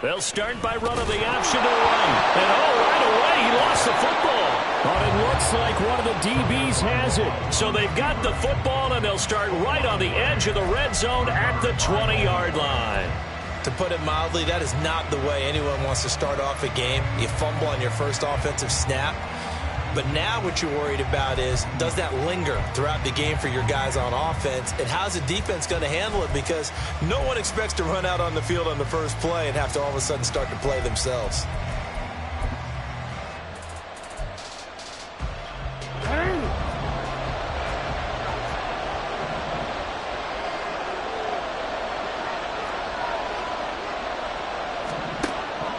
They'll start by running the option to run. And right away, he lost the football. But it looks like one of the DBs has it. So they've got the football, and they'll start right on the edge of the red zone at the 20-yard line. To put it mildly, that is not the way anyone wants to start off a game. You fumble on your first offensive snap. But now what you're worried about is, does that linger throughout the game for your guys on offense? And how's the defense going to handle it? Because no one expects to run out on the field on the first play and have to all of a sudden start to play themselves.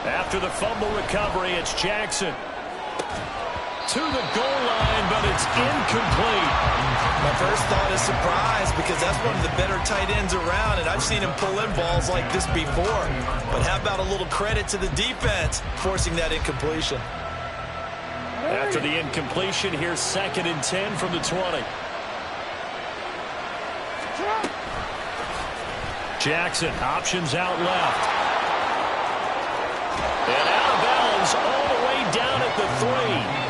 After the fumble recovery, it's Jackson. To the goal line, but it's incomplete. My first thought is surprise, because that's one of the better tight ends around, and I've seen him pull in balls like this before. But how about a little credit to the defense forcing that incompletion? After the incompletion, here's 2nd and 10 from the 20. Jackson, options out left. And out of bounds all the way down at the 3.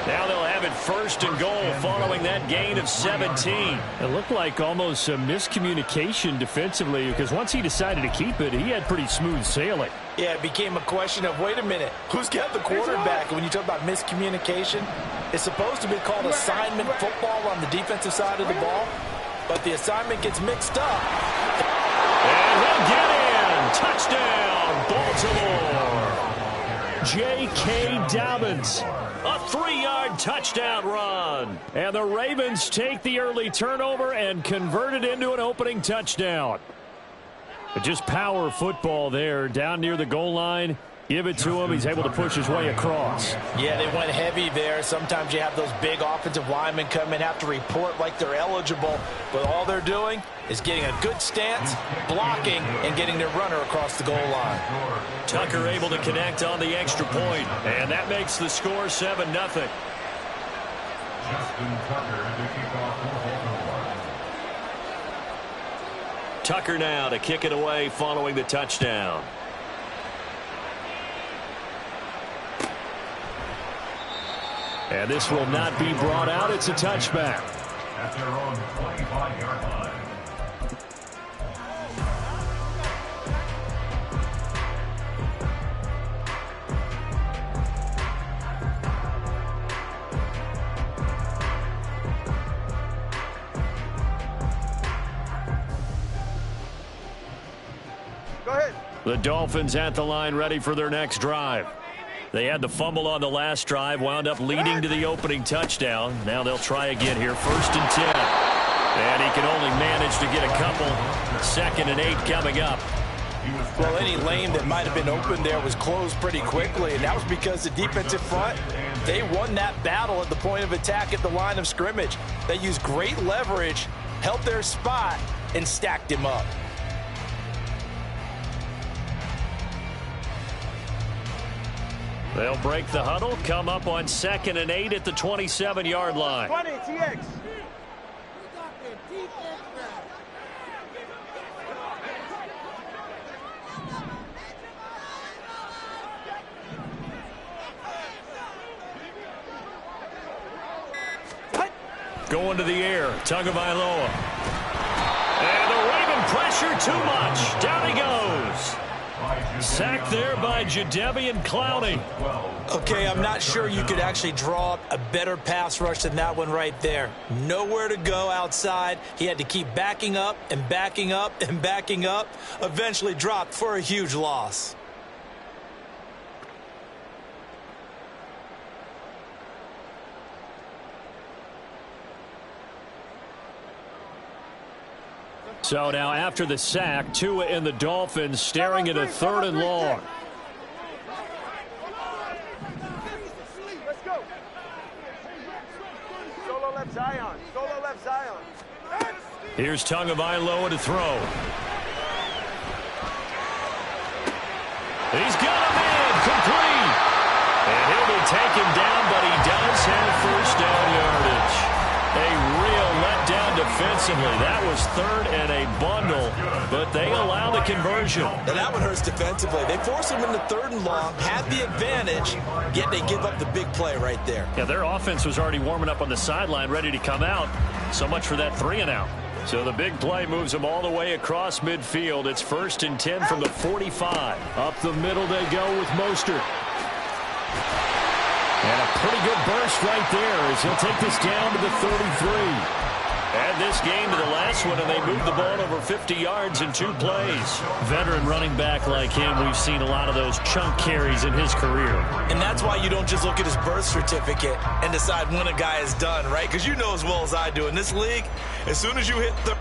Now they'll have it 1st and goal following that gain of 17. It looked like almost a miscommunication defensively, because once he decided to keep it, he had pretty smooth sailing. Yeah, it became a question of, wait a minute, who's got the quarterback? And when you talk about miscommunication, it's supposed to be called assignment football on the defensive side of the ball, but the assignment gets mixed up. And he'll get in. Touchdown, Baltimore. J.K. Dobbins. A 3-yard touchdown run. And the Ravens take the early turnover and convert it into an opening touchdown. But just power football there down near the goal line. Give it to him. He's able to push his way across. Yeah, they went heavy there. Sometimes you have those big offensive linemen come in, have to report like they're eligible. But all they're doing is getting a good stance, blocking, and getting their runner across the goal line. Tucker able to connect on the extra point, and that makes the score 7-0. Tucker now to kick it away following the touchdown. And this will not be brought out. It's a touchback. At their own 25-yard line. Go ahead. The Dolphins at the line, ready for their next drive. They had the fumble on the last drive, wound up leading to the opening touchdown. Now they'll try again here, 1st and 10. And he can only manage to get a couple. 2nd and 8 coming up. Well, any lane that might have been open there was closed pretty quickly, and that was because the defensive front, they won that battle at the point of attack at the line of scrimmage. They used great leverage, held their spot, and stacked him up. They'll break the huddle, come up on 2nd and 8 at the 27-yard line. 20, TX. Going to the air, Tagovailoa. And the Raven pressure too much. Down he goes. Sacked there by Jadeveon Clowney. Okay, I'm not sure you could actually draw up a better pass rush than that one right there. Nowhere to go outside. He had to keep backing up and backing up and backing up. Eventually dropped for a huge loss. So now after the sack, Tua and the Dolphins staring at a 3rd and long. Let's go. Solo left Zion. Solo left Zion. Here's Tagovailoa to throw. He's got him in, complete. And he'll be taken down, but he does have first down yardage. A real letdown defensively. That was third and a bundle, but they allow the conversion. And that one hurts defensively. They force him into third and long, had the advantage, yet they give up the big play right there. Yeah, their offense was already warming up on the sideline, ready to come out. So much for that 3-and-out. So the big play moves them all the way across midfield. It's 1st and 10 from the 45. Up the middle they go with Mostert. And a pretty good burst right there as he'll take this down to the 33. Add this game to the last one, and they moved the ball over 50 yards in 2 plays. Veteran running back like him, we've seen a lot of those chunk carries in his career. And that's why you don't just look at his birth certificate and decide when a guy is done, right? Because you know as well as I do, in this league, as soon as you hit the...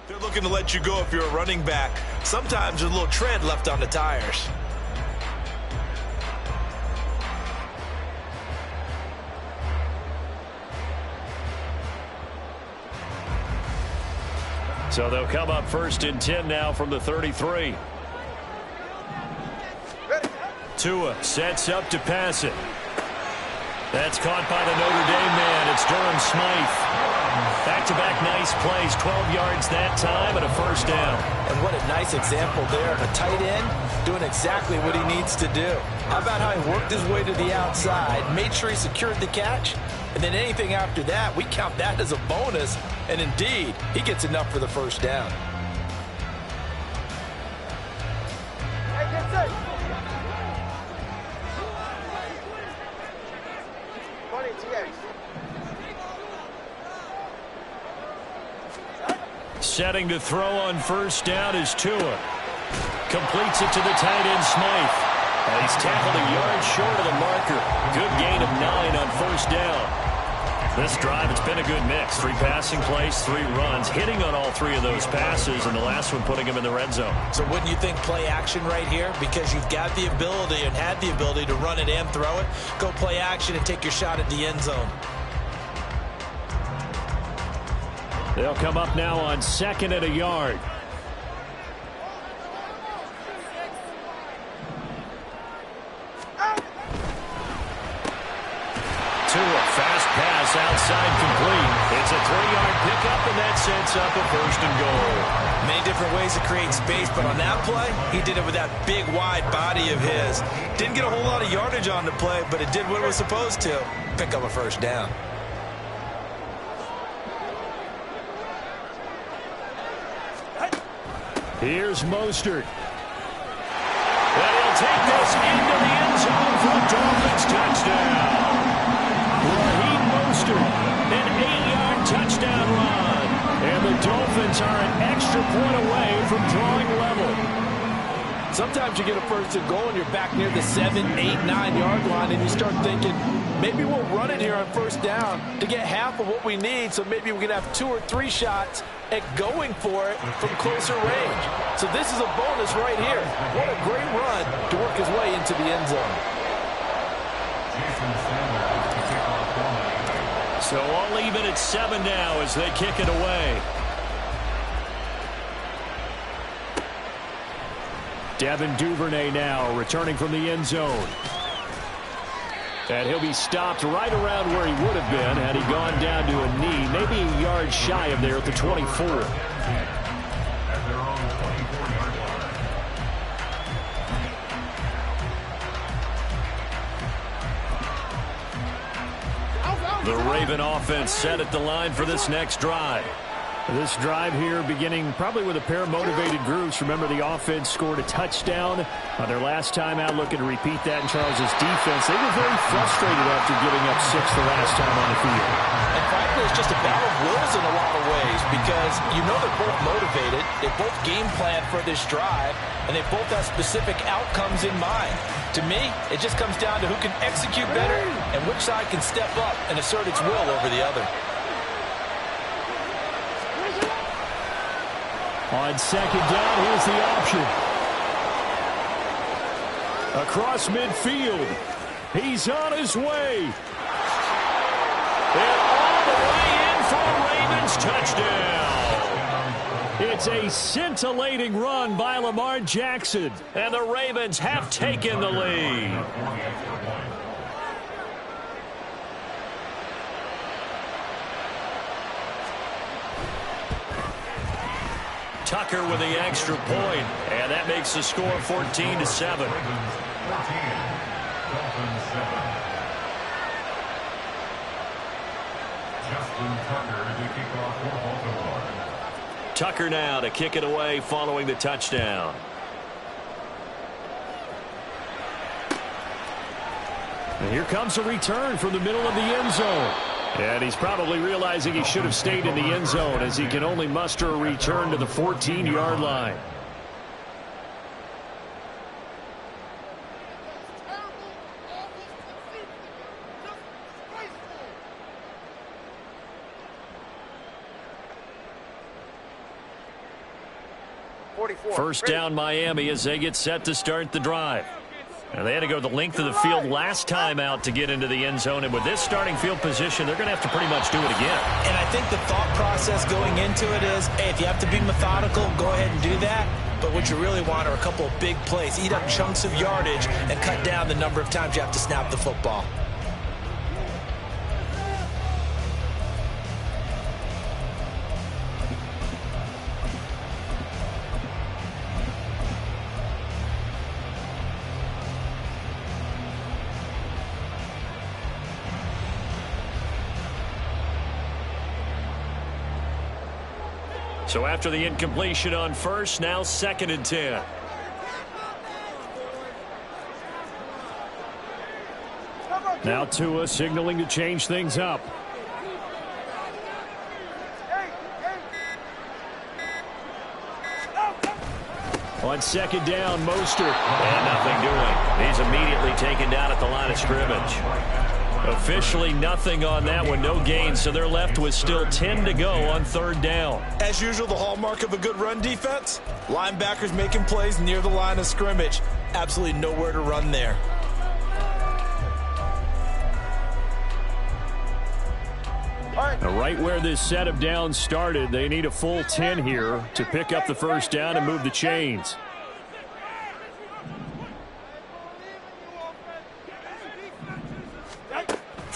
They're looking to let you go if you're a running back. Sometimes there's a little tread left on the tires. So they'll come up 1st and 10 now from the 33. Tua sets up to pass it. That's caught by the Notre Dame man. It's Durham Smythe. Back-to-back nice plays, 12 yards that time and a first down. And what a nice example there. A tight end doing exactly what he needs to do. How about how he worked his way to the outside, made sure he secured the catch, and then anything after that, we count that as a bonus. And indeed, he gets enough for the first down. Setting to throw on first down is Tua. Completes it to the tight end, Smythe. And he's tackled a yard short of the marker. Good gain of 9 on first down. This drive, it's been a good mix. 3 passing plays, 3 runs. Hitting on all 3 of those passes, and the last one putting him in the red zone. So wouldn't you think play action right here? Because you've got the ability and had the ability to run it and throw it. Go play action and take your shot at the end zone. They'll come up now on 2nd and a yard. Tua, fast pass outside, complete. It's a 3-yard pickup, and that sets up a 1st and goal. Many different ways to create space, but on that play, he did it with that big, wide body of his. Didn't get a whole lot of yardage on the play, but it did what it was supposed to. Pick up a 1st down. Here's Mostert. And he'll take this into the end zone for a Dolphins touchdown. Raheem Mostert, an 8-yard touchdown run. And the Dolphins are an extra point away from drawing level. Sometimes you get a 1st and goal and you're back near the 7, 8, 9-yard line, and you start thinking, maybe we'll run it here on 1st down to get half of what we need, so maybe we can have 2 or 3 shots at going for it from closer range. So this is a bonus right here. What a great run to work his way into the end zone. So all even at 7 now as they kick it away. Devin Duvernay now returning from the end zone. And he'll be stopped right around where he would have been had he gone down to a knee, maybe a yard shy of there at the 24. The Raven offense set at the line for this next drive. This drive here beginning probably with a pair of motivated groups. Remember, the offense scored a touchdown on their last time out, looking to repeat that in Charles's defense. They were very frustrated after giving up 6 the last time on the field. And frankly, it's just a battle of wills in a lot of ways because you know they're both motivated. They both game plan for this drive, and they both have specific outcomes in mind. To me, it just comes down to who can execute better and which side can step up and assert its will over the other. On 2nd down, here's the option. Across midfield. He's on his way. And all the way in for a Ravens touchdown. It's a scintillating run by Lamar Jackson. And the Ravens have taken the lead. Tucker with the extra point, and that makes the score 14-7. Tucker now to kick it away following the touchdown. And here comes a return from the middle of the end zone. And he's probably realizing he should have stayed in the end zone as he can only muster a return to the 14-yard line. First down Miami as they get set to start the drive. And they had to go the length of the field last time out to get into the end zone. And with this starting field position, they're going to have to pretty much do it again. And I think the thought process going into it is, hey, if you have to be methodical, go ahead and do that. But what you really want are a couple of big plays. Eat up chunks of yardage and cut down the number of times you have to snap the football. So after the incompletion on first, now 2nd and 10. Now Tua signaling to change things up. On 2nd down, Mostert. And nothing doing. He's immediately taken down at the line of scrimmage. Officially nothing on that one, no gain, so they're left with still 10 to go on 3rd down. As usual, the hallmark of a good run defense, linebackers making plays near the line of scrimmage. Absolutely nowhere to run there. Right where this set of downs started, they need a full 10 here to pick up the 1st down and move the chains.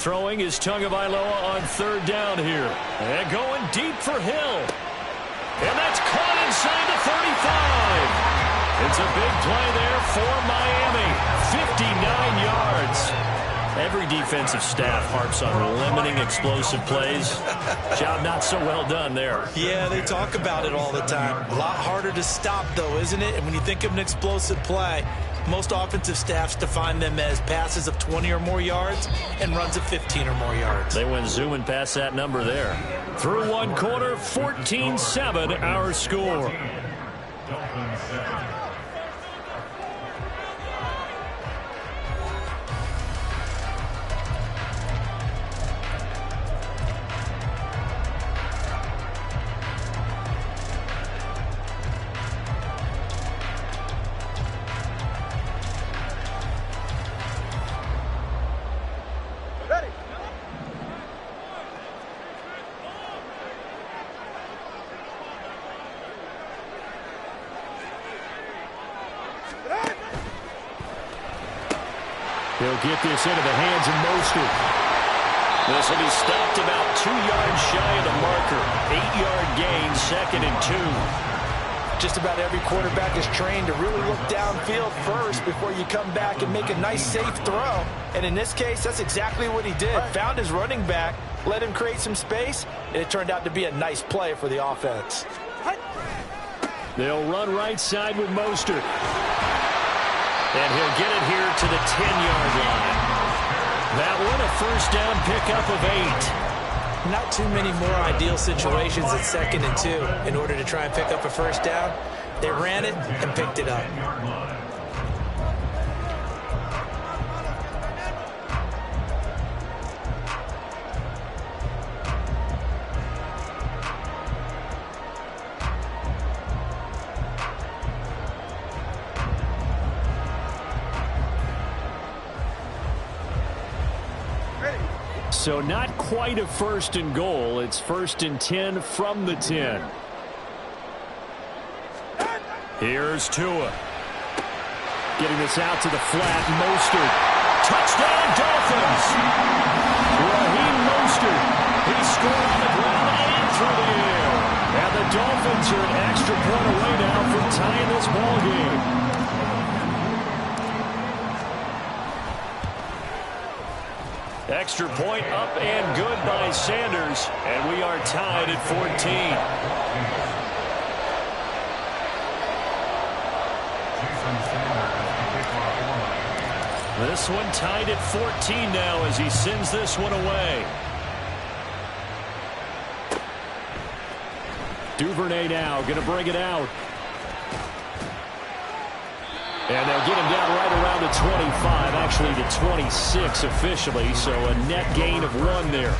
Throwing is Tagovailoa on third down here. And going deep for Hill. And that's caught inside the 35. It's a big play there for Miami. 59 yards. Every defensive staff harps on limiting explosive plays. Job not so well done there. Yeah, they talk about it all the time. A lot harder to stop, though, isn't it? And when you think of an explosive play, most offensive staffs define them as passes of 20 or more yards and runs of 15 or more yards. They went zooming past that number there. Through one quarter, 14-7 our score. He'll get this into the hands of Mostert. This will be stopped about 2 yards shy of the marker. 8-yard gain, 2nd and 2. Just about every quarterback is trained to really look downfield first before you come back and make a nice, safe throw. And in this case, that's exactly what he did. Found his running back, let him create some space, and it turned out to be a nice play for the offense. They'll run right side with Mostert. And he'll get it here to the 10-yard line. That one, a first down pickup of 8. Not too many more ideal situations at 2nd and 2 in order to try and pick up a first down. They ran it and picked it up. So not quite a 1st and goal. It's 1st and 10 from the 10. Here's Tua. Getting this out to the flat. Mostert. Touchdown, Dolphins. Raheem Mostert. He scored on the ground and through the air. And the Dolphins are an extra point away now from tying this ball game. Extra point up and good by Sanders, and we are tied at 14. This one tied at 14 now as he sends this one away. Duvernay now going to bring it out. And they'll get him down right around the 25, actually the 26 officially, so a net gain of 1 there.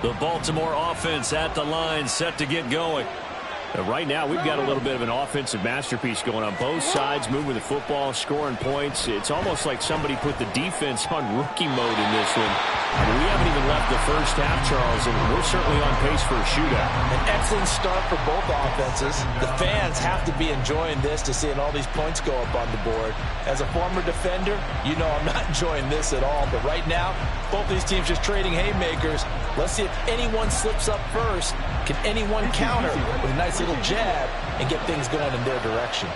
The Baltimore offense at the line, set to get going. Right now, we've got a little bit of an offensive masterpiece going on both sides, moving the football, scoring points. It's almost like somebody put the defense on rookie mode in this one. I mean, we haven't even left the first half, Charles, and we're certainly on pace for a shootout. An excellent start for both offenses. The fans have to be enjoying this to seeing all these points go up on the board. As a former defender, you know I'm not enjoying this at all. But right now, both these teams just trading haymakers. Let's see if anyone slips up first. Can anyone counter with a nice little jab and get things going in their direction?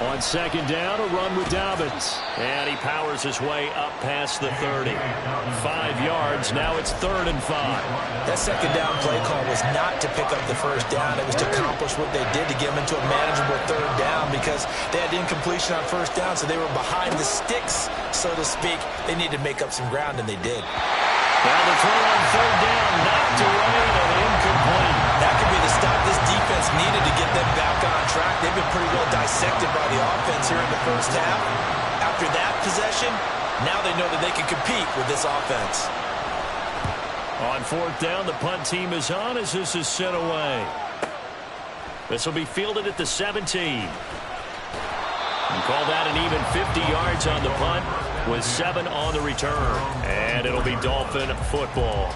On 2nd down, a run with Dobbins. And he powers his way up past the 30. 5 yards, now it's 3rd and 5. That 2nd down play call was not to pick up the first down. It was to accomplish what they did to get them into a manageable 3rd down because they had incompletion on 1st down, so they were behind the sticks, so to speak. They needed to make up some ground, and they did. Now the throw on 3rd down, knocked away and incomplete. That could be the stop this defense needed to get them back on track. They've been pretty well dissected by the offense here in the first half. After that possession, now they know that they can compete with this offense. On 4th down, the punt team is on as this is sent away. This will be fielded at the 17. And call that an even 50 yards on the punt with 7 on the return. And it'll be Dolphin football.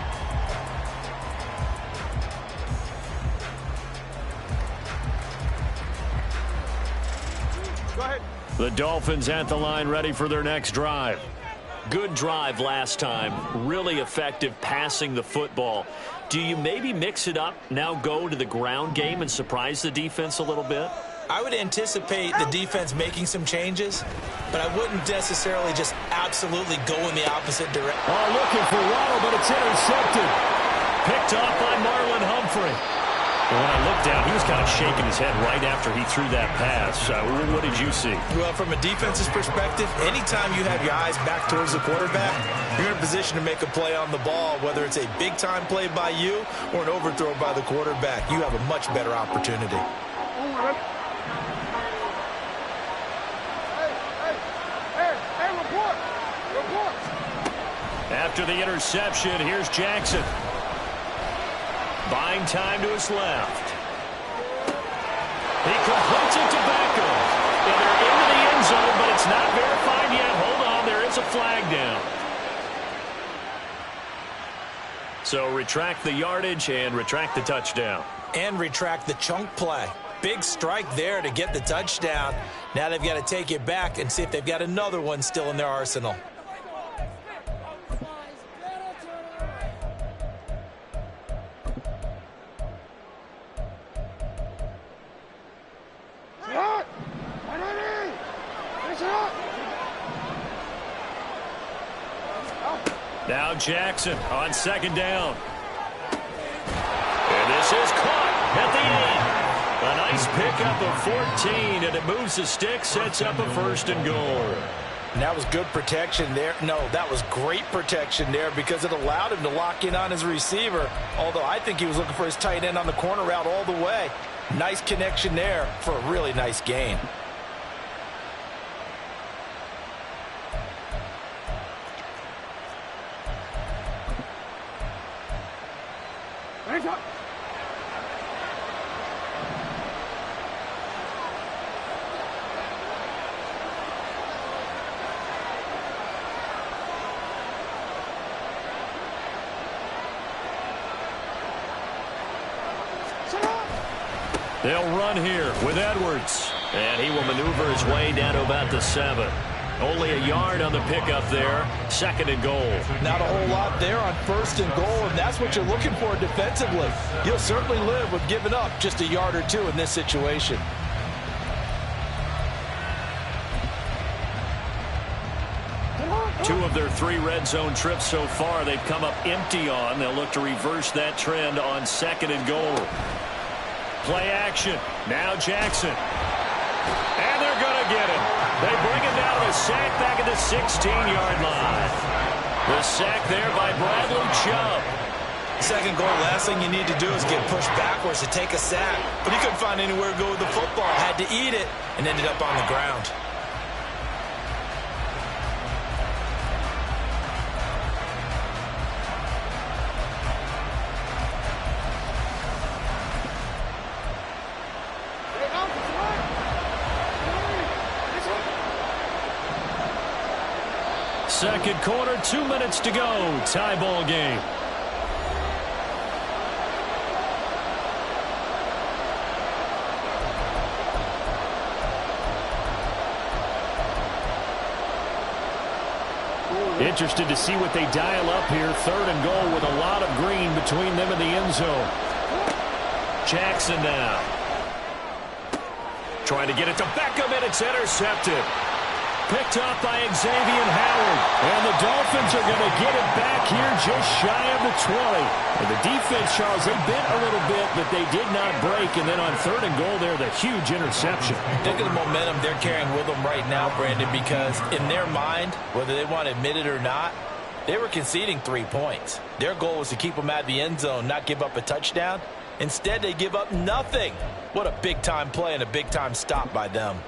ahead. The Dolphins at the line, ready for their next drive. Good drive last time. Really effective passing the football. Do you maybe mix it up, now go to the ground game and surprise the defense a little bit? I would anticipate the defense making some changes, but I wouldn't necessarily just absolutely go in the opposite direction. Oh, looking for Waddle, but it's intercepted. Picked off by Marlon Humphrey. When I looked down, he was kind of shaking his head right after he threw that pass. What did you see? Well, from a defense's perspective, anytime you have your eyes back towards the quarterback, you're in a position to make a play on the ball, whether it's a big-time play by you or an overthrow by the quarterback. You have a much better opportunity. Hey, report. After the interception, here's Jackson. Buying time to his left. He completes it to Beckham. And they're into the end zone, but it's not verified yet. Hold on, there is a flag down. So retract the yardage and retract the touchdown. And retract the chunk play. Big strike there to get the touchdown. Now they've got to take it back and see if they've got another one still in their arsenal. Now Jackson on second down. And this is caught at the end. A nice pickup of 14, and it moves the stick, sets up a 1st and goal. And that was good protection there. No, that was great protection there because it allowed him to lock in on his receiver, although I think he was looking for his tight end on the corner route all the way. Nice connection there for a really nice gain. They'll run here with Edwards. And he will maneuver his way down to about the 7. Only a yard on the pickup there. 2nd and goal. Not a whole lot there on 1st and goal, and that's what you're looking for defensively. You'll certainly live with giving up just a yard or 2 in this situation. Two of their 3 red zone trips so far they've come up empty on. They'll look to reverse that trend on 2nd and goal. Play action. Now Jackson. And they're going to get him. They bring him down to a sack back at the 16-yard line. The sack there by Bradley Chubb. 2nd goal, last thing you need to do is get pushed backwards to take a sack. But he couldn't find anywhere to go with the football. Had to eat it and ended up on the ground. Second quarter, 2 minutes to go. Tie ball game. Interested to see what they dial up here. 3rd and goal with a lot of green between them and the end zone. Jackson now. Trying to get it to Beckham, and it's intercepted. Picked off by Xavier Howard. And the Dolphins are going to get it back here just shy of the 20. And the defense, Charles, they bent a little bit, but they did not break. And then on 3rd and goal there, the huge interception. Think of the momentum they're carrying with them right now, Brandon, because in their mind, whether they want to admit it or not, they were conceding 3 points. Their goal was to keep them out of the end zone, not give up a touchdown. Instead, they give up nothing. What a big-time play and a big-time stop by them.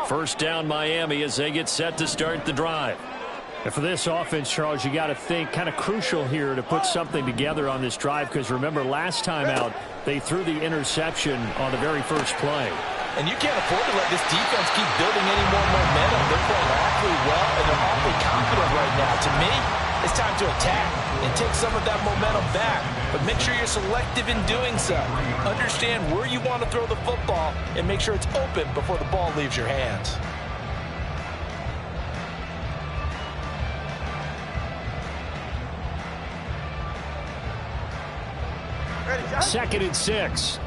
First down Miami as they get set to start the drive. And for this offense, Charles, you got to think kind of crucial here to put something together on this drive, because remember last time out they threw the interception on the very first play. And you can't afford to let this defense keep building any more momentum. They're playing awfully well, and they're awfully confident right now. To me, it's time to attack and take some of that momentum back. But make sure you're selective in doing so. Understand where you want to throw the football and make sure it's open before the ball leaves your hands. Second and 6.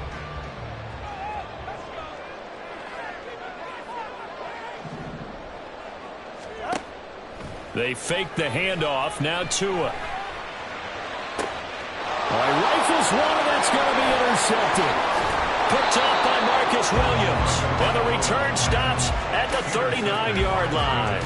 They fake the handoff. Now Tua. Rifles one, and that's going to be intercepted. Picked up by Marcus Williams. And the return stops at the 39-yard line.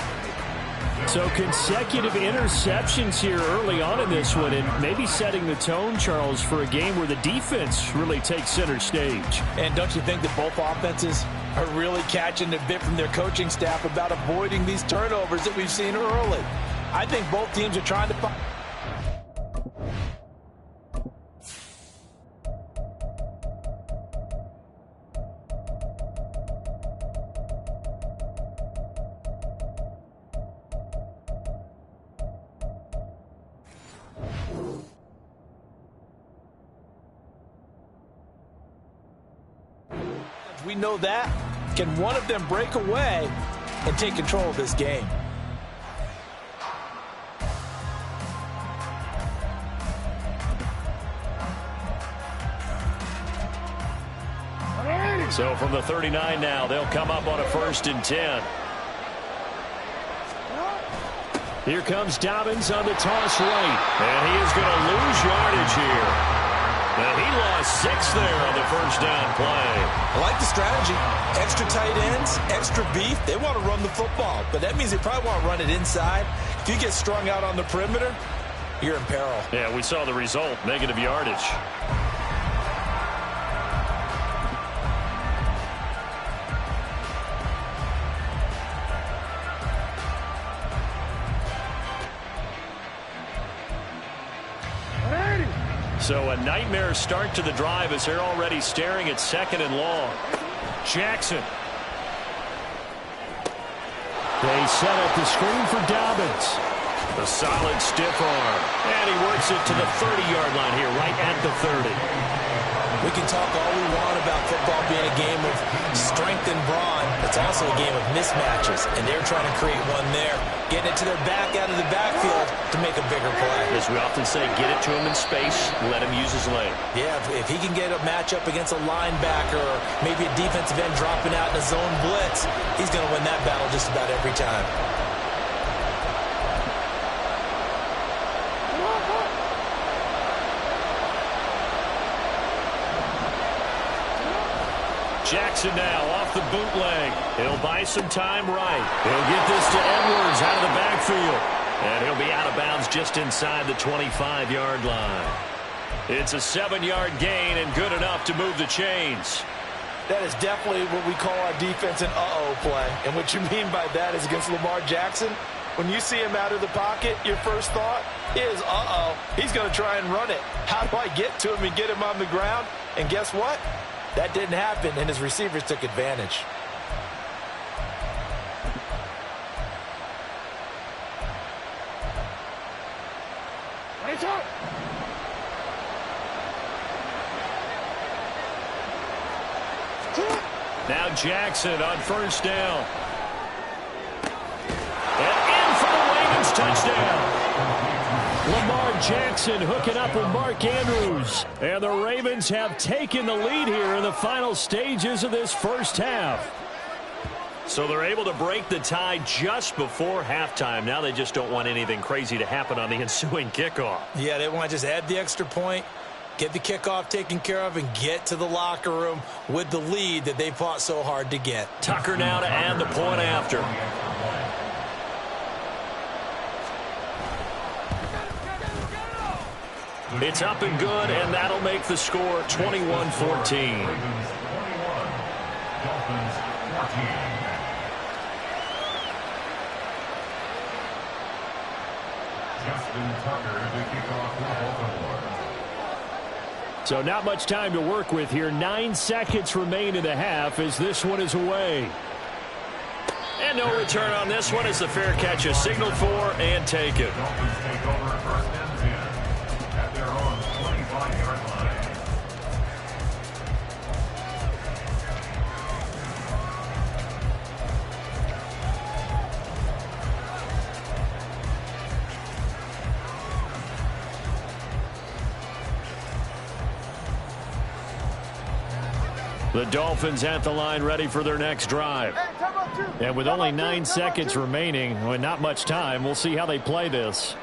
So consecutive interceptions here early on in this one, and maybe setting the tone, Charles, for a game where the defense really takes center stage. And don't you think that both offenses are really catching a bit from their coaching staff about avoiding these turnovers that we've seen early? I think both teams are trying to find... We know that. Can one of them break away and take control of this game? So from the 39 now, they'll come up on a 1st and 10. Here comes Dobbins on the toss right. And he is going to lose yardage here. And he lost 6 there on the first down play. I like the strategy. Extra tight ends, extra beef. They want to run the football, but that means they probably want to run it inside. If you get strung out on the perimeter, you're in peril. Yeah, we saw the result, negative yardage. So a nightmare start to the drive as they're already staring at 2nd and long. Jackson. They set up the screen for Dobbins. A solid stiff arm. And he works it to the 30-yard line here, right at the 30. We can talk all we want about football being a game of strength and brawn. It's also a game of mismatches, and they're trying to create one there, getting it to their back out of the backfield to make a bigger play. As we often say, get it to him in space, let him use his leg. Yeah, if he can get a matchup against a linebacker or maybe a defensive end dropping out in a zone blitz, he's going to win that battle just about every time. Jackson now off the bootleg. He'll buy some time right. He'll get this to Edwards out of the backfield. And he'll be out of bounds just inside the 25-yard line. It's a 7-yard gain and good enough to move the chains. That is definitely what we call our defense an uh-oh play. And what you mean by that is against Lamar Jackson, when you see him out of the pocket, your first thought is, uh-oh, he's going to try and run it. How do I get to him and get him on the ground? And guess what? That didn't happen, and his receivers took advantage. Now Jackson on first down. And in for the Ravens touchdown. Lamar Jackson hooking up with Mark Andrews. And the Ravens have taken the lead here in the final stages of this first half. So they're able to break the tie just before halftime. Now they just don't want anything crazy to happen on the ensuing kickoff. Yeah, they want to just add the extra point, get the kickoff taken care of, and get to the locker room with the lead that they fought so hard to get. Tucker now to add the point after. It's up and good, and that'll make the score 21-14. So not much time to work with here. 9 seconds remain in the half as this one is away. And no return on this one as the fair catch is signaled for and taken. The Dolphins at the line ready for their next drive. And with only 9 seconds remaining, with not much time, we'll see how they play this.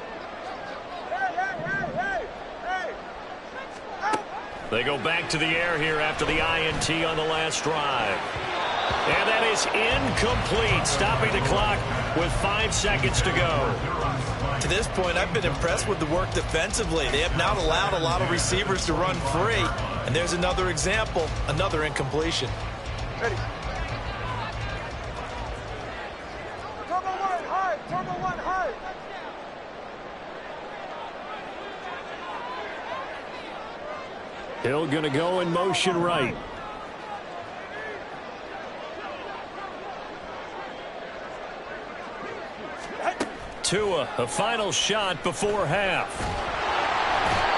They go back to the air here after the INT on the last drive. And that is incomplete, stopping the clock with 5 seconds to go. To this point, I've been impressed with the work defensively. They have not allowed a lot of receivers to run free. And there's another example, another incompletion. Ready. Turbo one high, turbo one high. Hill going to go in motion right. Tua, a final shot before half.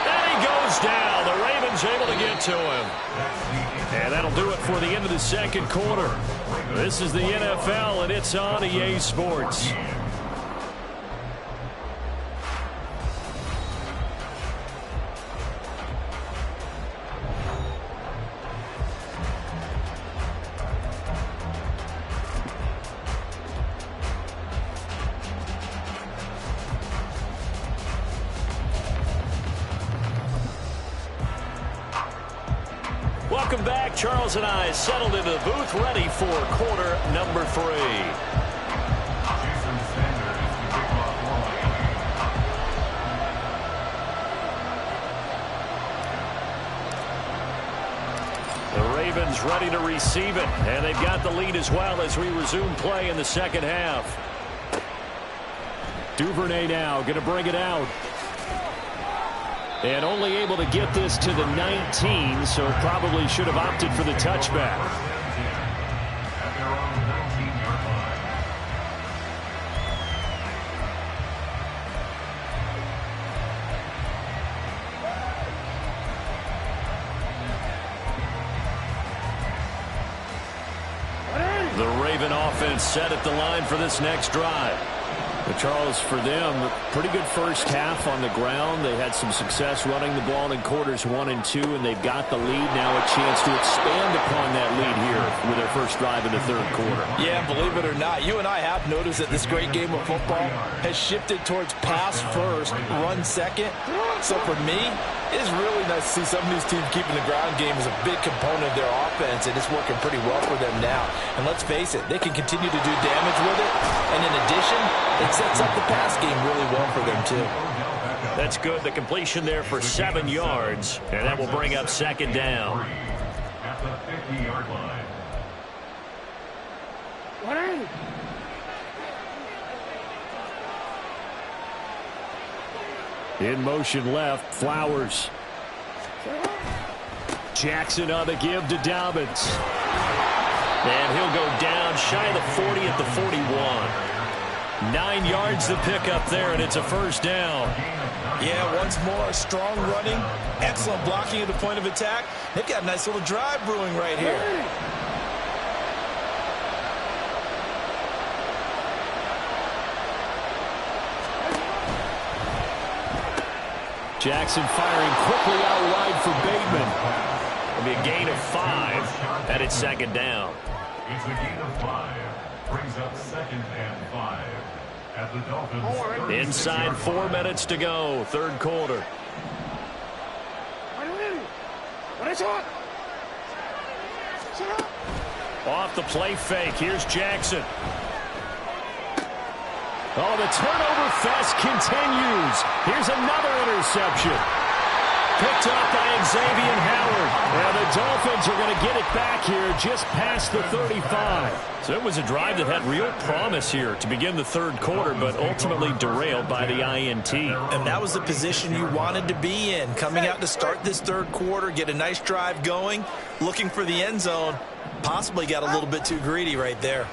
And he goes down. The Ravens able to get to him. And that'll do it for the end of the second quarter. This is the NFL, and it's on EA Sports. Welcome back. Charles and I settled into the booth, ready for quarter number 3. The Ravens ready to receive it, and they've got the lead as well as we resume play in the second half. Duvernay now going to bring it out. And only able to get this to the 19, so probably should have opted for the touchback. The Raven offense set at the line for this next drive. But Charles, for them, pretty good first half on the ground. They had some success running the ball in quarters 1 and 2, and they've got the lead now, a chance to expand upon that lead here with their first drive in the third quarter. Yeah, believe it or not, you and I have noticed that this great game of football has shifted towards pass first, run second. So for me, it is really nice to see some of these teams keeping the ground game as a big component of their offense, and it's working pretty well for them now. And let's face it, they can continue to do damage with it, and in addition, it sets up the pass game really well for them too. That's good. The completion there for 7 yards, and that will bring up second down. At the 50-yard line. 180. In motion left, Flowers. Jackson on the give to Dobbins. And he'll go down shy of the 40 at the 41. 9 yards to pick up there, and it's a first down. Yeah, once more, strong running, excellent blocking at the point of attack. They've got a nice little drive brewing right here. Jackson firing quickly out wide for Bateman. It'll be a gain of 5, and it's second down. It's a gain of 5. Brings up 2nd and 5. At the Dolphins. Inside 4 minutes to go, third quarter. Off the play fake, here's Jackson. Oh, the turnover fest continues. Here's another interception. Picked up by Xavier Howard. And the Dolphins are going to get it back here just past the 35. So it was a drive that had real promise here to begin the third quarter, but ultimately derailed by the INT. And that was the position you wanted to be in. Coming out to start this third quarter, get a nice drive going, looking for the end zone. Possibly got a little bit too greedy right there.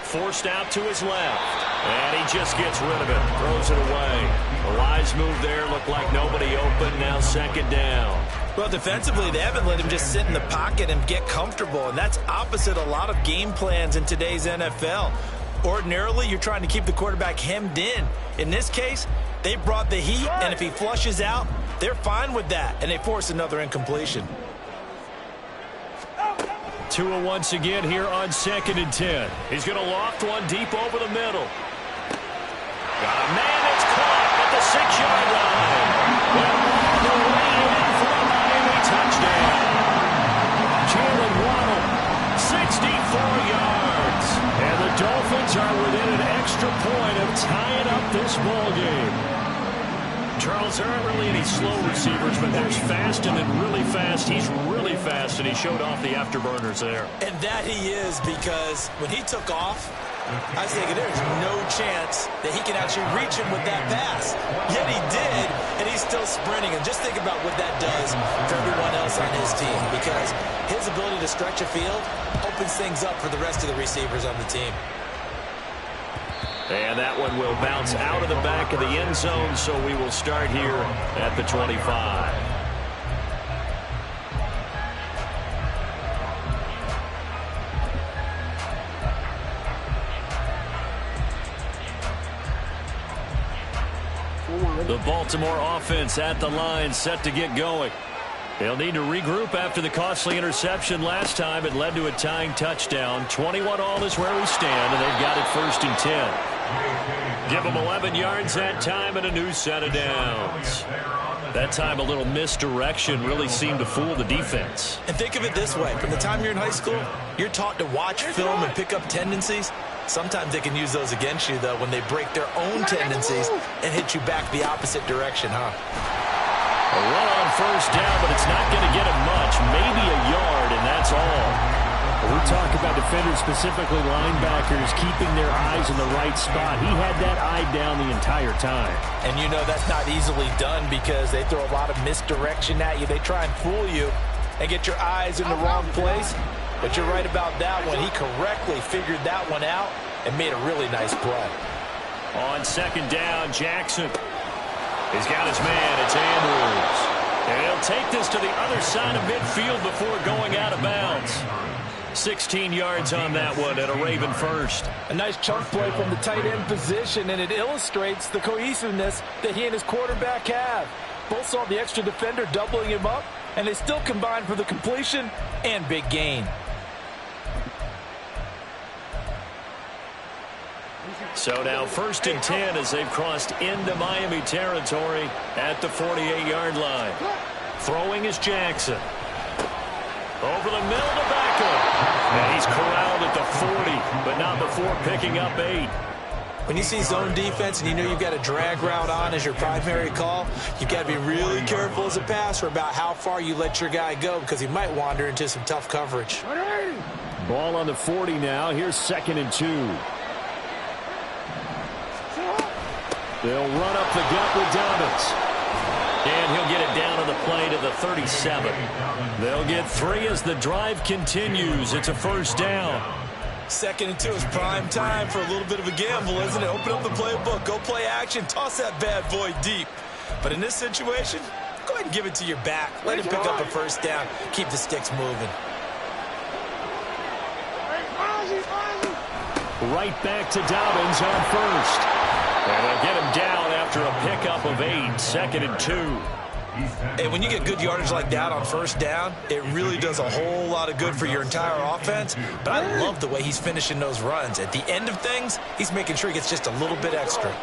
Forced out to his left. And he just gets rid of it. Throws it away. A wise move there. Looked like nobody open. Now second down. Well, defensively, they haven't let him just sit in the pocket and get comfortable. And that's opposite a lot of game plans in today's NFL. Ordinarily, you're trying to keep the quarterback hemmed in. In this case, they brought the heat. And if he flushes out, they're fine with that. And they force another incompletion. Tua once again here on 2nd and 10. He's going to loft one deep over the middle. Got a man that's caught at the 6-yard line. And all the way in for a Miami touchdown. Jalen Waddle, 64 yards. And the Dolphins are within an extra point of tying up this ball game. Charles, there aren't really any slow receivers, but there's fast and then really fast. He's really fast, and he showed off the afterburners there. And that he is, because when he took off, I was thinking there's no chance that he can actually reach him with that pass. Yet he did, and he's still sprinting. And just think about what that does for everyone else on his team, because his ability to stretch a field opens things up for the rest of the receivers on the team. And that one will bounce out of the back of the end zone, so we will start here at the 25. The Baltimore offense at the line, set to get going. They'll need to regroup after the costly interception last time. It led to a tying touchdown. 21-all is where we stand, and they've got it 1st and 10. Give them 11 yards that time and a new set of downs. That time a little misdirection really seemed to fool the defense. And think of it this way. From the time you're in high school, you're taught to watch film and pick up tendencies. Sometimes they can use those against you, though, when they break their own tendencies and hit you back the opposite direction, huh? A run on 1st down, but it's not going to get him much. Maybe a yard, and that's all. We talk about defenders, specifically linebackers, keeping their eyes in the right spot. He had that eye down the entire time. And you know that's not easily done because they throw a lot of misdirection at you. They try and fool you and get your eyes in the wrong place. But you're right about that one. He correctly figured that one out and made a really nice play. On 2nd down, Jackson. He's got his man. It's Andrews. And he'll take this to the other side of midfield before going out of bounds. 16 yards on that one and a Raven first. A nice chunk play from the tight end position, and it illustrates the cohesiveness that he and his quarterback have. Both saw the extra defender doubling him up, and they still combined for the completion and big gain. So now 1st and 10 as they've crossed into Miami territory at the 48-yard line. Throwing is Jackson. Over the middle to Beckham. And he's corralled at the 40, but not before picking up 8. When you see zone defense and you know you've got a drag route on as your primary call, you've got to be really careful as a passer about how far you let your guy go because he might wander into some tough coverage. Ball on the 40 now. Here's 2nd and 2. They'll run up the gut with Dobbins. And he'll get it down on the play to the 37. They'll get 3 as the drive continues. It's a 1st down. 2nd and 2 is prime time for a little bit of a gamble, isn't it? Open up the playbook, go play action, toss that bad boy deep. But in this situation, go ahead and give it to your back. Let him pick up a 1st down. Keep the sticks moving. Right back to Dobbins on 1st. And they'll get him down after a pickup of 8, 2nd and 2. Hey, when you get good yardage like that on 1st down, it really does a whole lot of good for your entire offense. But I love the way he's finishing those runs. At the end of things, he's making sure he gets just a little bit extra.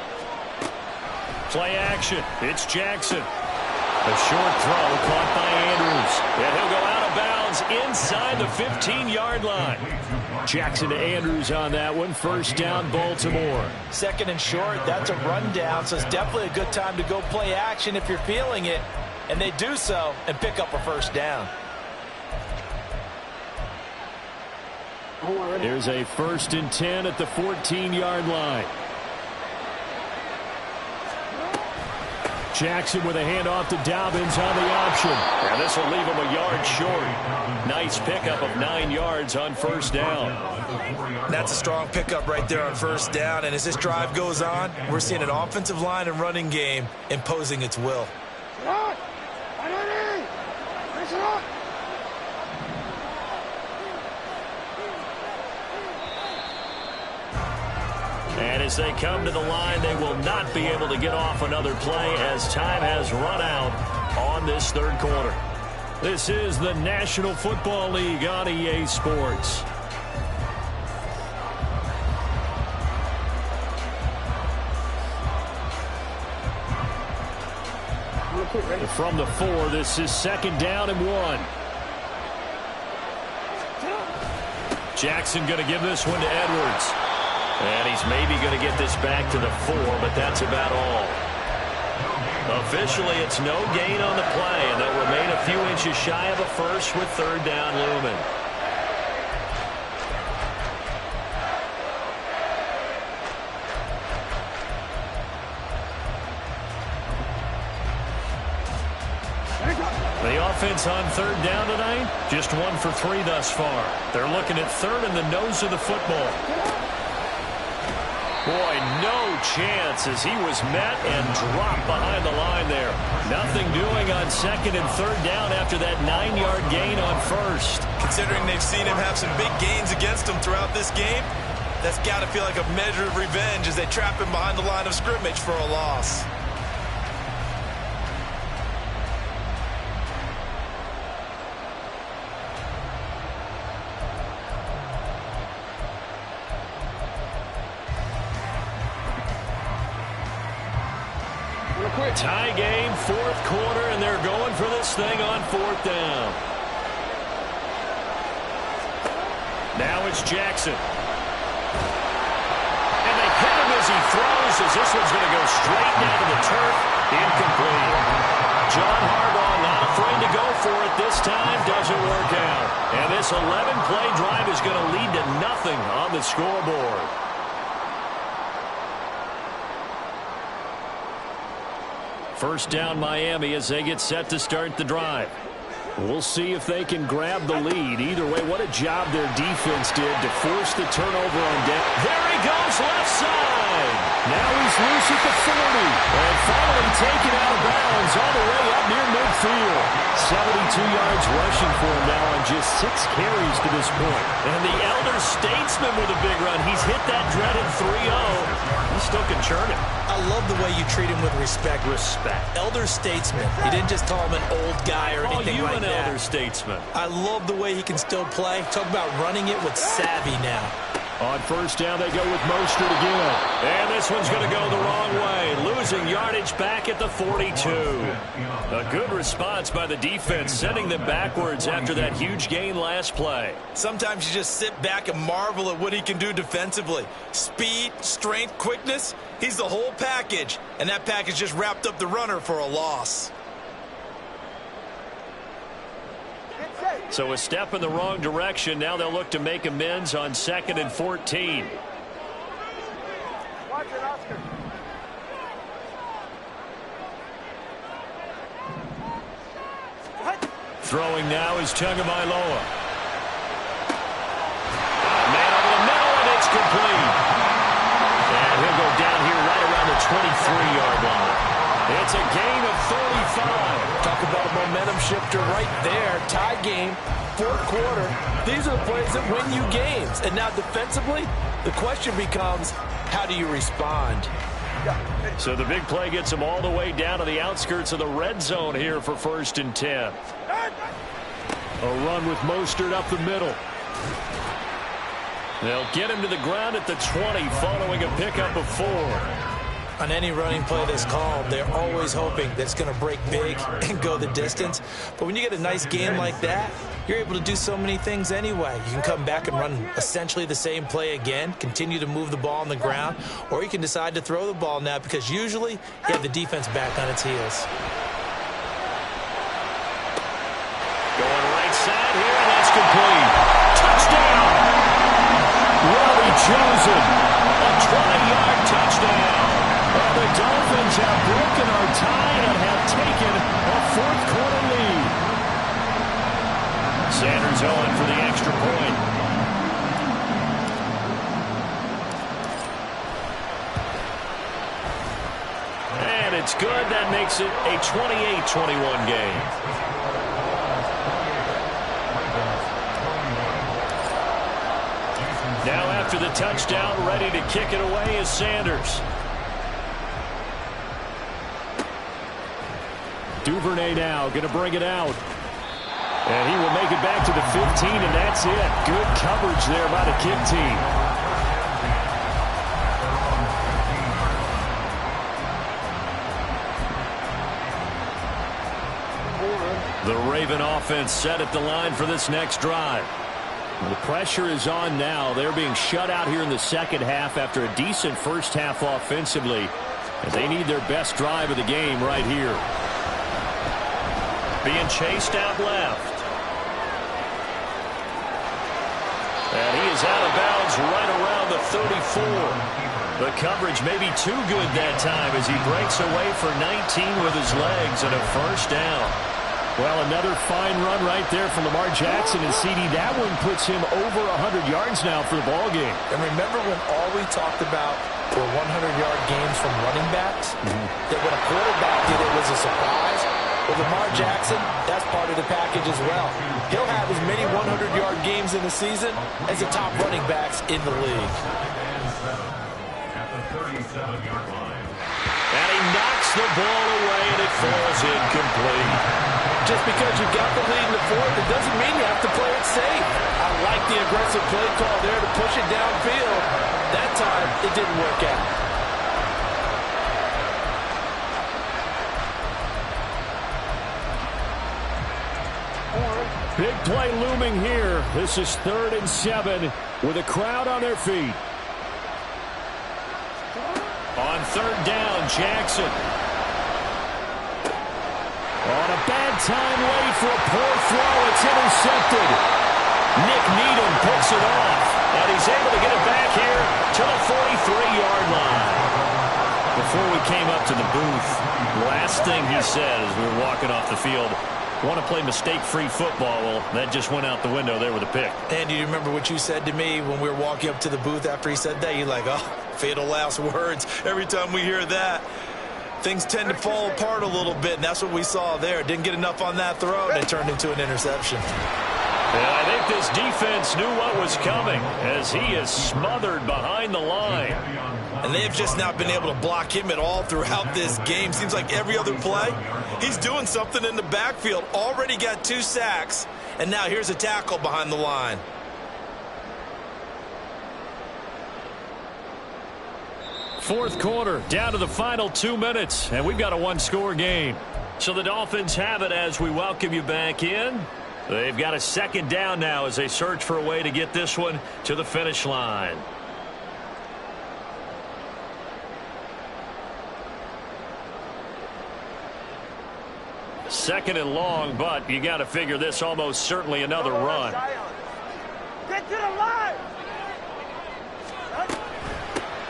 Play action. It's Jackson. A short throw caught by Andrews. And he'll go out of bounds is inside the 15-yard line. Jackson to Andrews on that one. First down, Baltimore. Second and short, that's a rundown, so it's definitely a good time to go play action if you're feeling it. And they do so and pick up a first down. There's a 1st and 10 at the 14-yard line. Jackson with a handoff to Dobbins on the option. And this will leave him a yard short. Nice pickup of 9 yards on first down. That's a strong pickup right there on first down. And as this drive goes on, we're seeing an offensive line and running game imposing its will. And as they come to the line, they will not be able to get off another play as time has run out on this third quarter. This is the National Football League on EA Sports. From the 4, this is 2nd down and 1. Jackson going to give this one to Edwards. And he's maybe going to get this back to the 4, but that's about all. Officially, it's no gain on the play, and they'll remain a few inches shy of a first with 3rd down looming. The offense on 3rd down tonight, just 1 for 3 thus far. They're looking at 3rd in the nose of the football. Boy, no chance as he was met and dropped behind the line there. Nothing doing on 2nd and 3rd down after that 9-yard gain on 1st. Considering they've seen him have some big gains against them throughout this game, that's got to feel like a measure of revenge as they trap him behind the line of scrimmage for a loss. Tie game, 4th quarter, and they're going for this thing on 4th down. Now it's Jackson. And they hit him as he throws, as this one's going to go straight down to the turf. Incomplete. John Harbaugh not afraid to go for it this time. Doesn't work out. And this 11-play drive is going to lead to nothing on the scoreboard. First down Miami as they get set to start the drive. We'll see if they can grab the lead. Either way, what a job their defense did to force the turnover on down. There he goes, left side. Now he's loose at the 40. And finally taken out of bounds all the way up near midfield. 72 yards rushing for him now on just 6 carries to this point. And the elder statesman with a big run. He's hit that dreaded 3-0. He still can churn it. I love the way you treat him with respect. Elder statesman. You didn't just call him an old guy or anything like that. Elder statesman. I love the way he can still play. Talk about running it with savvy now. On first down, they go with Mostert again. And this one's going to go the wrong way. Losing yardage back at the 42. A good response by the defense, sending them backwards after that huge gain last play. Sometimes you just sit back and marvel at what he can do defensively. Speed, strength, quickness. He's the whole package. And that package just wrapped up the runner for a loss. So a step in the wrong direction. Now they'll look to make amends on 2nd and 14. Watch it, Oscar. Throwing now is Tagovailoa. Man over the middle, and it's complete. And he'll go down here right around the 23-yard line. It's a gain of 35. Talk about a momentum shifter right there. Tie game, 4th quarter. These are the plays that win you games. And now defensively, the question becomes, how do you respond? So the big play gets them all the way down to the outskirts of the red zone here for 1st and 10. A run with Mostert up the middle. They'll get him to the ground at the 20 following a pickup of 4. On any running play that's called, they're always hoping that it's going to break big and go the distance. But when you get a nice game like that, you're able to do so many things anyway. You can come back and run essentially the same play again, continue to move the ball on the ground, or you can decide to throw the ball now because usually you have the defense back on its heels. Going right side here, and that's complete. Touchdown! Robbie Chosen, a 20-yard touchdown. Well, the Dolphins have broken our tie and have taken a fourth-quarter lead. Sanders on for the extra point. And it's good. That makes it a 28-21 game. Now after the touchdown, ready to kick it away is Sanders. Duvernay now going to bring it out. And he will make it back to the 15, and that's it. Good coverage there by the kick team. The Raven offense set at the line for this next drive. The pressure is on now. They're being shut out here in the second half after a decent first half offensively. And they need their best drive of the game right here. Being chased out left. And he is out of bounds right around the 34. The coverage may be too good that time as he breaks away for 19 with his legs and a first down. Well, another fine run right there from Lamar Jackson and CD. That one puts him over 100 yards now for the ball game. And remember when all we talked about were 100-yard games from running backs? That when a quarterback did it was a surprise? Well, Lamar Jackson, that's part of the package as well. He'll have as many 100-yard games in the season as the top running backs in the league. At the 37-yard line. And he knocks the ball away, and it falls incomplete. Just because you've got the lead in the fourth, it doesn't mean you have to play it safe. I like the aggressive play call there to push it downfield. That time, it didn't work out. Big play looming here. This is 3rd and 7 with a crowd on their feet. On 3rd down, Jackson. On a bad time, late for a poor throw. It's intercepted. Nick Needham picks it off, and he's able to get it back here to the 43-yard line. Before we came up to the booth, last thing he said as we were walking off the field, want to play mistake-free football. Well, that just went out the window there with a pick. And do you remember what you said to me when we were walking up to the booth after he said that? You're like, oh, fatal last words. Every time we hear that, things tend to fall apart a little bit, and that's what we saw there. Didn't get enough on that throw, and it turned into an interception. And I think this defense knew what was coming as he is smothered behind the line. And they've just not been able to block him at all throughout this game. Seems like every other play, he's doing something in the backfield. Already got 2 sacks, and now here's a tackle behind the line. Fourth quarter, down to the final 2 minutes, and we've got a one-score game. So the Dolphins have it as we welcome you back in. They've got a 2nd down now as they search for a way to get this one to the finish line. Second and long, but you got to figure this almost certainly another run. Get to the line!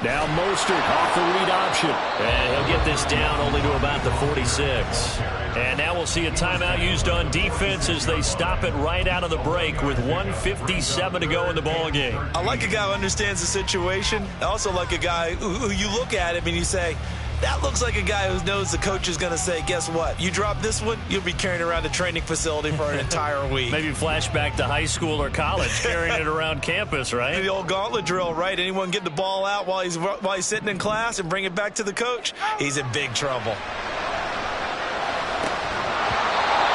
Now Mostert off the read option. And he'll get this down only to about the 46. And now we'll see a timeout used on defense as they stop it right out of the break with 1:57 to go in the ball game. I like a guy who understands the situation. I also like a guy who you look at him and you say, that looks like a guy who knows the coach is going to say, guess what? You drop this one, you'll be carrying around a training facility for an entire week. Maybe flashback to high school or college, carrying it around campus, right? The old gauntlet drill, right? Anyone get the ball out while he's sitting in class and bring it back to the coach? He's in big trouble.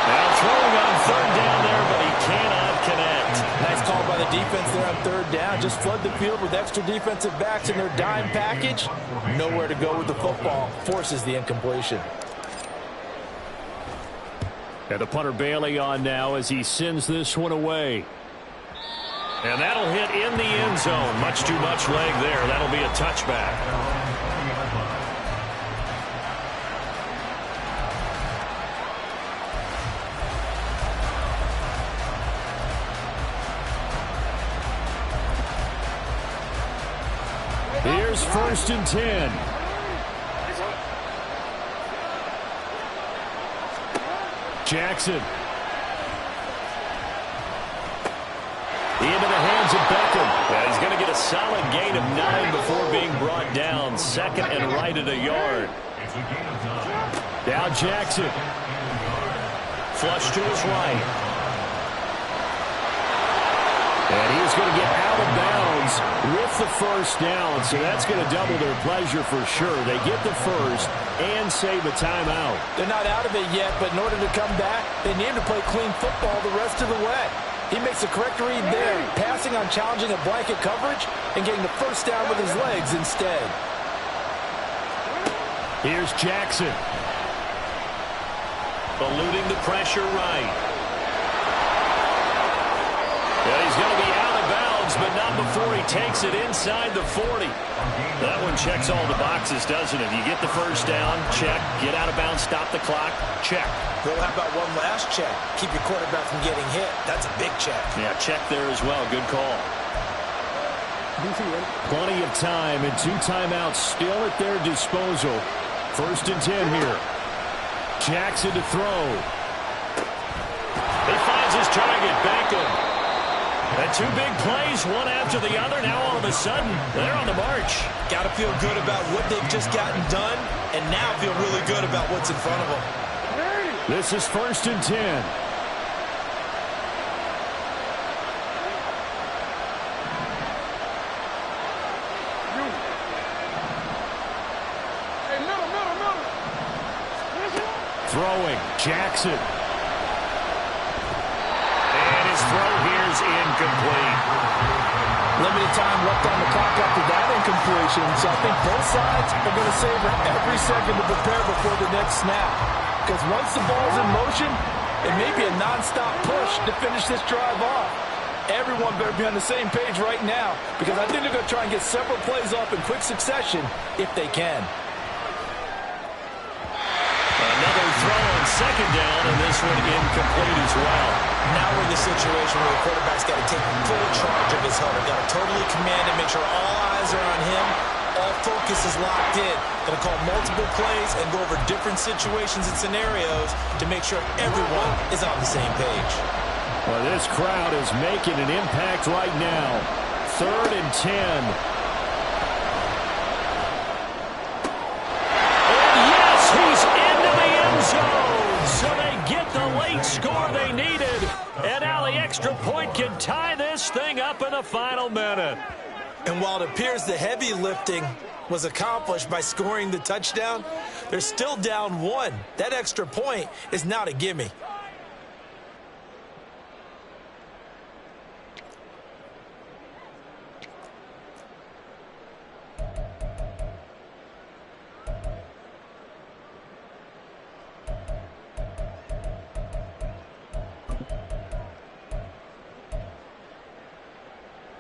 Now throwing on 3rd down there, but he cannot connect. Nice call by the defense there on third down. Just flood the field with extra defensive backs in their dime package. Nowhere to go with the football. Forces the incompletion. And the punter Bailey on now as he sends this one away. And that'll hit in the end zone. Much too much leg there. That'll be a touchback. Here's 1st and 10. Jackson. Into the hands of Beckham. And he's going to get a solid gain of 9 before being brought down. 2nd and right at a yard. Now Jackson. Flush to his right. And he's going to get out of bounds with the 1st down. So that's going to double their pleasure for sure. They get the 1st and save a timeout. They're not out of it yet, but in order to come back, they need to play clean football the rest of the way. He makes a correct read there, passing on challenging a blanket coverage and getting the 1st down with his legs instead. Here's Jackson. Eluding the pressure right. Yeah, he's going to be out of bounds, but not before he takes it inside the 40. That one checks all the boxes, doesn't it? You get the 1st down, check. Get out of bounds, stop the clock, check. Well, how about one last check? Keep your quarterback from getting hit. That's a big check. Yeah, check there as well. Good call. Plenty of time and 2 timeouts still at their disposal. 1st and 10 here. Jackson to throw. He finds his target, Beckham. And 2 big plays, one after the other. Now all of a sudden, they're on the march. Got to feel good about what they've just gotten done, and now feel really good about what's in front of them. This is 1st and 10. Throwing, Jackson. And his throw here's incomplete. Limited time left on the clock after that incompletion, so I think both sides are going to savor every second to prepare before the next snap. Because once the ball's in motion, it may be a nonstop push to finish this drive off. Everyone better be on the same page right now, because I think they're going to try and get several plays off in quick succession if they can. Another throw on 2nd down, and this one incomplete as well. Now we're in the situation where the quarterback's got to take full charge of his huddle. Got to totally command it, make sure all eyes are on him. All focus is locked in. Going to call multiple plays and go over different situations and scenarios to make sure everyone is on the same page. Well, this crowd is making an impact right now. 3rd and 10. Zone, so they get the late score they needed, and now the extra point can tie this thing up in the final minute. And while it appears the heavy lifting was accomplished by scoring the touchdown, they're still down 1. That extra point is not a gimme.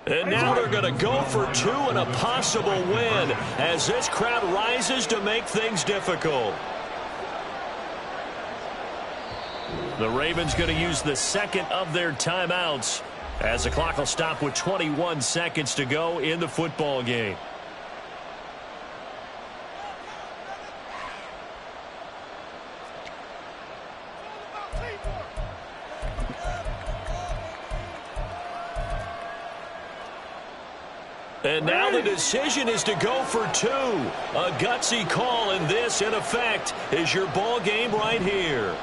And now they're going to go for 2 and a possible win as this crowd rises to make things difficult. The Ravens going to use the 2nd of their timeouts as the clock will stop with 21 seconds to go in the football game. And now the decision is to go for 2. A gutsy call, and this, in effect, is your ball game right here.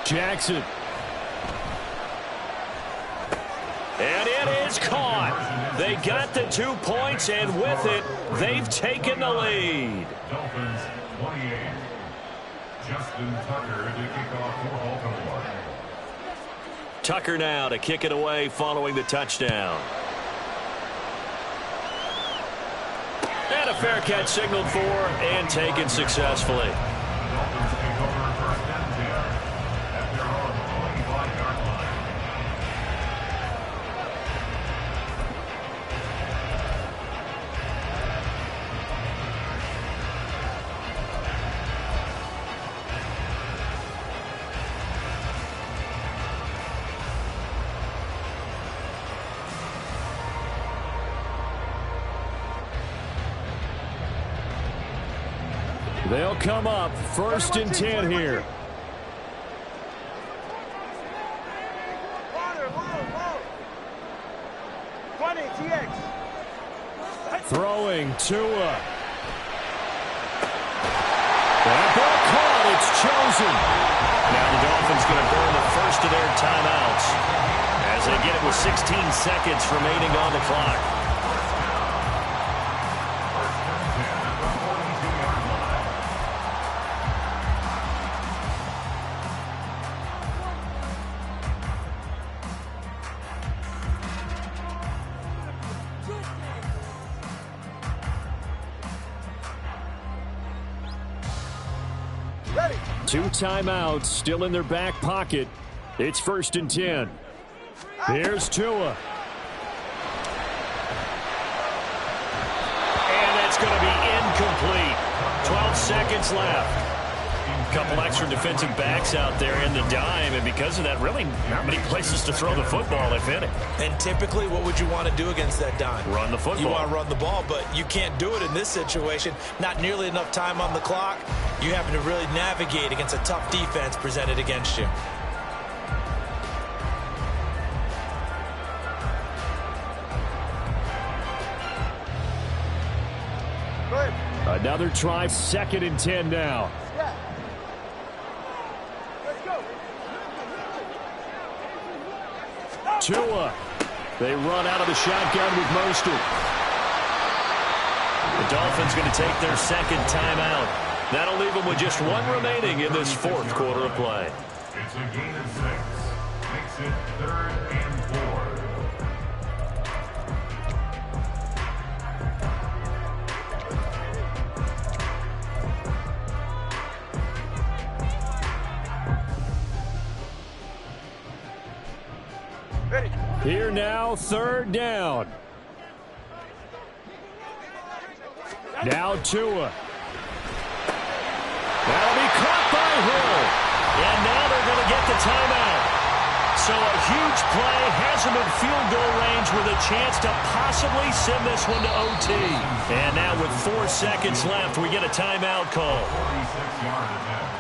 Jackson. And it is caught. They got the 2 points, and with it, they've taken the lead. Dolphins 28, Justin Tucker to kick off for Baltimore. Tucker now to kick it away following the touchdown. And a fair catch signaled for and taken successfully. Dolphins take over first and 10 at their own 25-yard line. They'll come up first and 10 here. Throwing Tua. That ball caught. It's chosen. Now the Dolphins going to burn the first of their timeouts as they get it with 16 seconds remaining on the clock. Two timeouts still in their back pocket. It's first and 10. Here's Tua. And that's going to be incomplete. 12 seconds left. A couple extra defensive backs out there in the dime, and because of that, really not many places to throw the football, if any. And typically, what would you want to do against that dime? Run the football. You want to run the ball, but you can't do it in this situation. Not nearly enough time on the clock. You having to really navigate against a tough defense presented against you. Another try, second and 10 now. Tua. They run out of the shotgun with Mostert. The Dolphins going to take their second timeout. That'll leave them with just one remaining in this fourth quarter of play. It's a gain of 6. Makes it 3rd and 4. Here now, third down. Now Tua. That'll be caught by Hill. And now they're going to get the timeout. So a huge play has them in field goal range with a chance to possibly send this one to OT. And now with 4 seconds left, we get a timeout call. 46-yard attempt.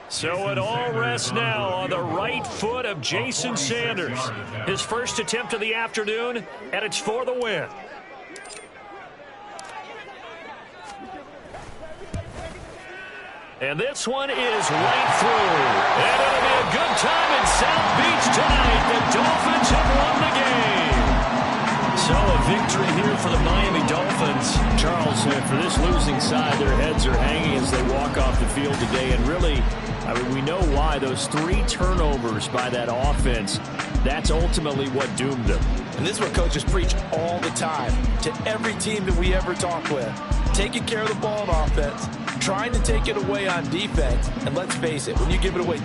So it all rests now on the right foot of Jason Sanders. His first attempt of the afternoon, and it's for the win. And this one is right through. And it'll be a good time in South Beach tonight. The Dolphins have won the game. So a victory here for the Miami Dolphins. Charles, for this losing side, their heads are hanging as they walk off the field today. And really, I mean, we know why. Those 3 turnovers by that offense, that's ultimately what doomed them. And this is what coaches preach all the time to every team that we ever talk with. Taking care of the ball on offense, trying to take it away on defense, and let's face it, when you give it away